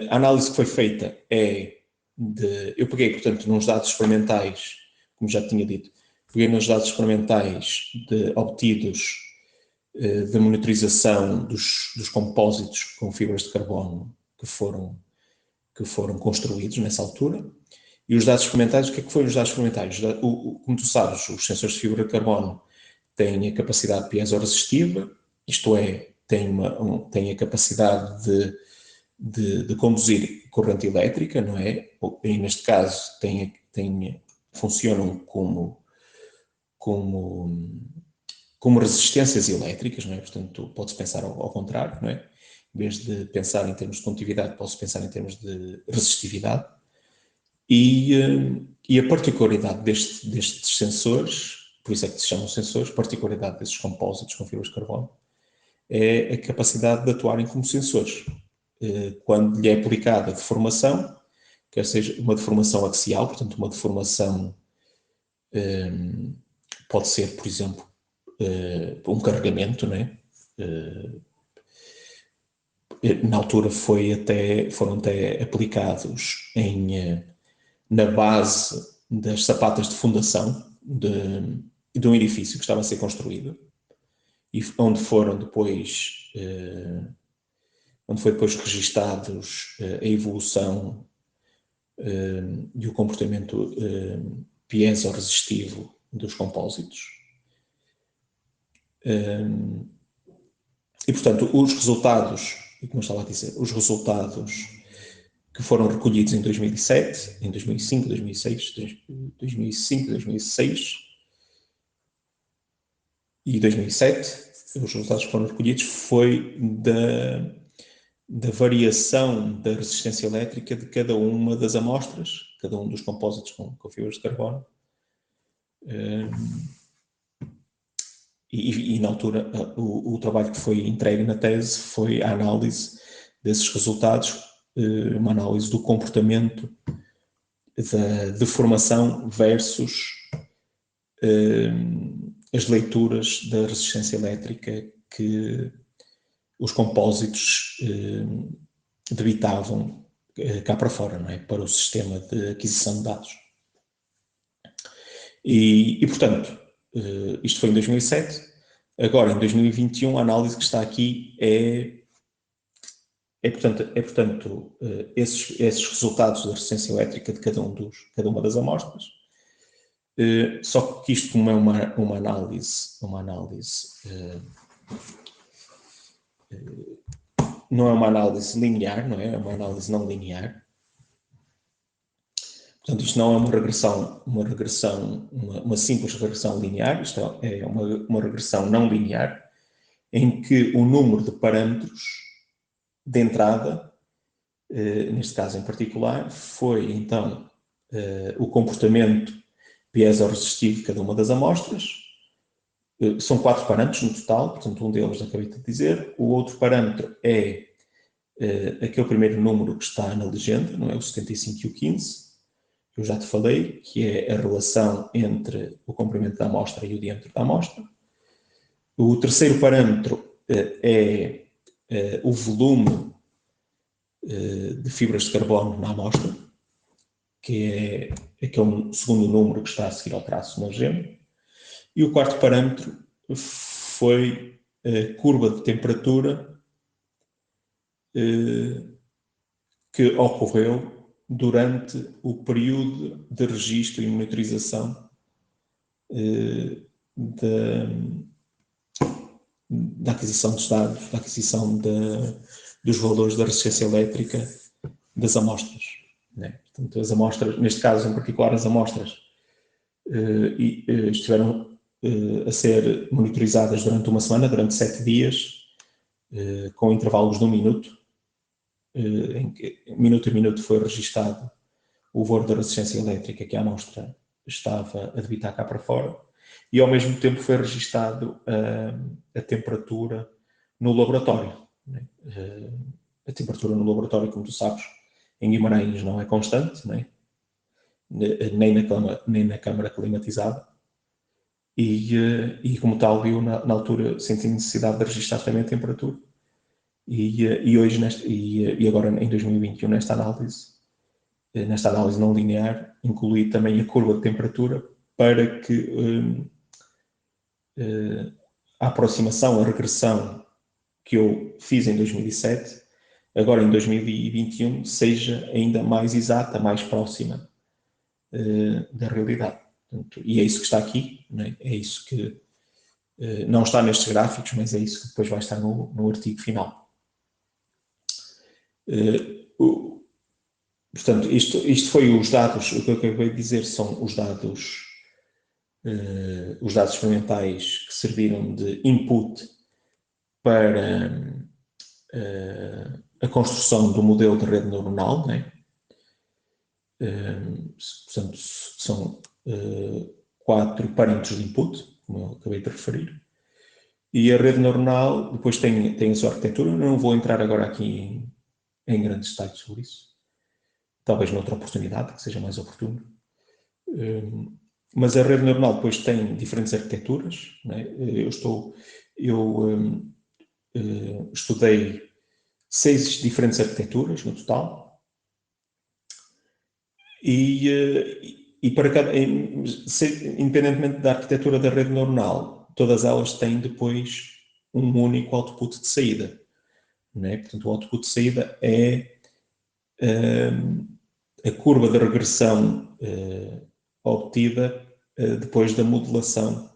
A análise que foi feita eu peguei, portanto, nos dados experimentais, como já tinha dito, peguei nos dados experimentais obtidos da monitorização dos compósitos com fibras de carbono que foram construídos nessa altura. E os dados experimentais, o que é que foram os dados experimentais? Como tu sabes, os sensores de fibra de carbono têm a capacidade piezoresistiva, isto é, têm a capacidade de conduzir corrente elétrica, não é? E neste caso funcionam como resistências elétricas, não é? Portanto, pode-se pensar ao contrário, não é? Em vez de pensar em termos de condutividade, pode-se pensar em termos de resistividade. E a particularidade destes sensores, por isso é que se chamam sensores, particularidade desses compósitos com fibras de carbono, é a capacidade de atuarem como sensores. Quando lhe é aplicada a deformação, quer seja uma deformação axial, portanto uma deformação pode ser, por exemplo, um carregamento, não é? Na altura foram até aplicados na base das sapatas de fundação de um edifício que estava a ser construído e onde foi depois registados a evolução e o comportamento piezo-resistivo dos compósitos. E, portanto, os resultados, como eu estava a dizer, os resultados que foram recolhidos em 2007, em 2005, 2006 e 2007, os resultados que foram recolhidos foi da variação da resistência elétrica de cada uma das amostras, cada um dos compósitos com fibras de carbono. E na altura, o trabalho que foi entregue na tese foi a análise desses resultados, uma análise do comportamento da deformação versus as leituras da resistência elétrica que os compósitos debitavam cá para fora, não é? Para o sistema de aquisição de dados. E portanto, isto foi em 2007. Agora, em 2021, a análise que está aqui portanto, esses resultados da resistência elétrica de cada uma das amostras. Só que isto, como é uma análise não é uma análise linear, não é? É uma análise não linear. Portanto, isto não é uma simples regressão linear, isto é uma regressão não linear, em que o número de parâmetros de entrada, neste caso em particular, foi então o comportamento piezo-resistivo de cada uma das amostras. São 4 parâmetros no total, portanto um deles acabei de dizer. O outro parâmetro é aquele primeiro número que está na legenda, não é? O 75 e o 15, que eu já te falei, que é a relação entre o comprimento da amostra e o diâmetro da amostra. O terceiro parâmetro é o volume de fibras de carbono na amostra, que é aquele segundo número que está a seguir ao traço na legenda. E o quarto parâmetro foi a curva de temperatura que ocorreu durante o período de registro e monitorização da aquisição dos dados, da aquisição dos valores da resistência elétrica das amostras. Né? Portanto, as amostras, neste caso em particular, as amostras estiveram a ser monitorizadas durante uma semana, durante 7 dias, com intervalos de 1 minuto, em que minuto a minuto foi registado o valor da resistência elétrica que a amostra estava a debitar cá para fora, e ao mesmo tempo foi registado a temperatura no laboratório. Né? A temperatura no laboratório, como tu sabes, em Guimarães não é constante, né? nem na câmara climatizada, e como tal eu na altura senti necessidade de registrar também a temperatura, E hoje, e agora em 2021, nesta análise não linear, incluí também a curva de temperatura para que a aproximação, a regressão que eu fiz em 2007, agora em 2021, seja ainda mais exata, mais próxima da realidade. Portanto, e é isso que está aqui, né? É isso que não está nestes gráficos, mas é isso que depois vai estar no artigo final. Portanto, isto foi os dados, o que eu acabei de dizer são os dados experimentais que serviram de input para a construção do modelo de rede neuronal, né? Portanto, são 4 parâmetros de input, como eu acabei de referir. E a rede neuronal depois tem a sua arquitetura. Eu não vou entrar agora aqui em grandes detalhes sobre isso. Talvez noutra oportunidade, que seja mais oportuno. Mas a rede neuronal depois tem diferentes arquiteturas, né? Eu estudei 6 diferentes arquiteturas no total. E para independentemente da arquitetura da rede neuronal, todas elas têm depois um único output de saída, né? Portanto, o output de saída é a curva de regressão obtida depois da modelação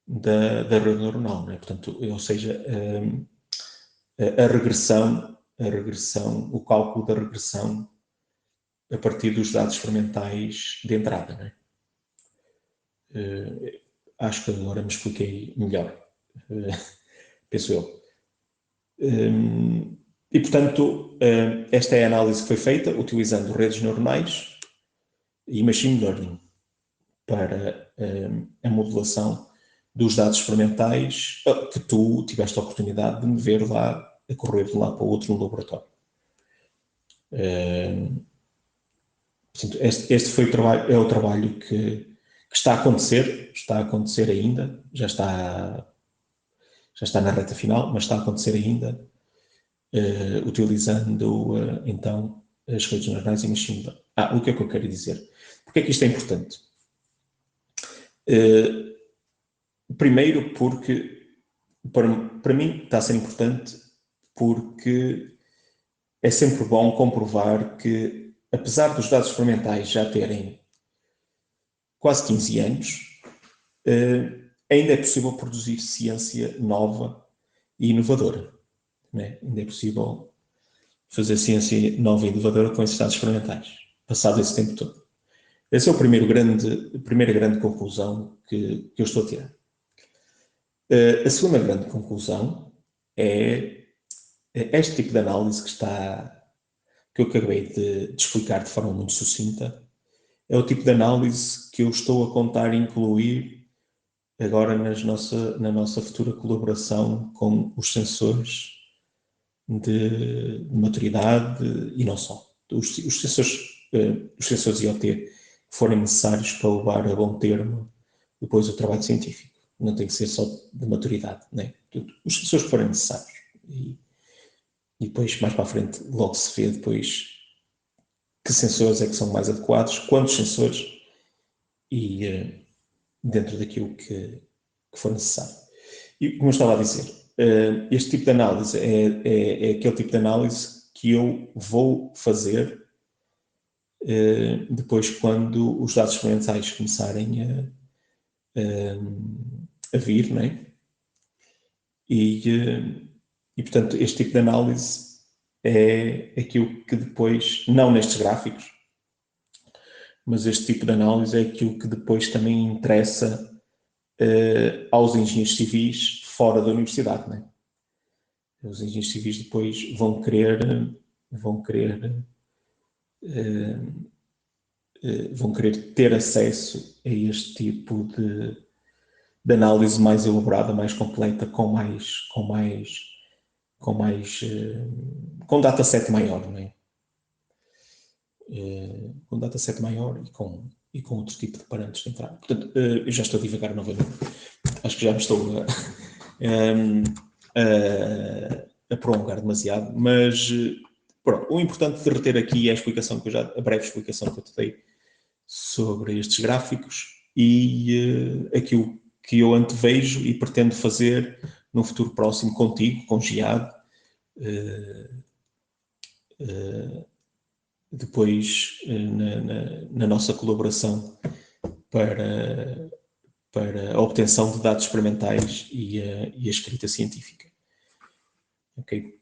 da rede neuronal, né? Portanto, ou seja, a regressão, o cálculo da regressão a partir dos dados experimentais de entrada, né? Acho que agora me expliquei melhor, penso eu. E, portanto, esta é a análise que foi feita utilizando redes neuronais e machine learning para a modelação dos dados experimentais que tu tiveste a oportunidade de me ver lá, a correr de lá para o outro no laboratório. Portanto, este foi o trabalho que está a acontecer ainda, já está na reta final, mas está a acontecer ainda, utilizando então as redes neuronais e machine learning. O que é que eu quero dizer? Porque é que isto é importante? Primeiro porque, para mim, está a ser importante porque é sempre bom comprovar que, apesar dos dados experimentais já terem quase 15 anos, ainda é possível produzir ciência nova e inovadora, né? Ainda é possível fazer ciência nova e inovadora com esses dados experimentais, passado esse tempo todo. Essa é a primeira grande conclusão que eu estou a tirar. A segunda grande conclusão é este tipo de análise que eu acabei de explicar de forma muito sucinta, é o tipo de análise que eu estou a contar incluir agora na nossa futura colaboração com os sensores de maturidade e não só. Os sensores IoT que forem necessários para levar a bom termo depois o trabalho científico. Não tem que ser só de maturidade, né? Os sensores que forem necessários. E depois, mais para a frente, logo se vê depois que sensores é que são mais adequados, quantos sensores e dentro daquilo que for necessário. E como eu estava a dizer, este tipo de análise é aquele tipo de análise que eu vou fazer depois quando os dados experimentais começarem a vir, não é? E, portanto, este tipo de análise é aquilo que depois, não nestes gráficos, mas este tipo de análise é aquilo que depois também interessa aos engenheiros civis fora da universidade, né? Os engenheiros civis depois vão querer ter acesso a este tipo de análise mais elaborada, mais completa, com dataset maior, não é? Com dataset maior e com outro tipo de parâmetros de entrada. Portanto, eu já estou a divagar novamente. Acho que já me estou a prolongar demasiado, mas pronto, o importante de reter aqui é a breve explicação que eu te dei sobre estes gráficos e aquilo que eu antevejo e pretendo fazer no futuro próximo contigo, com Giado, depois na nossa colaboração para a obtenção de dados experimentais e a escrita científica. Ok?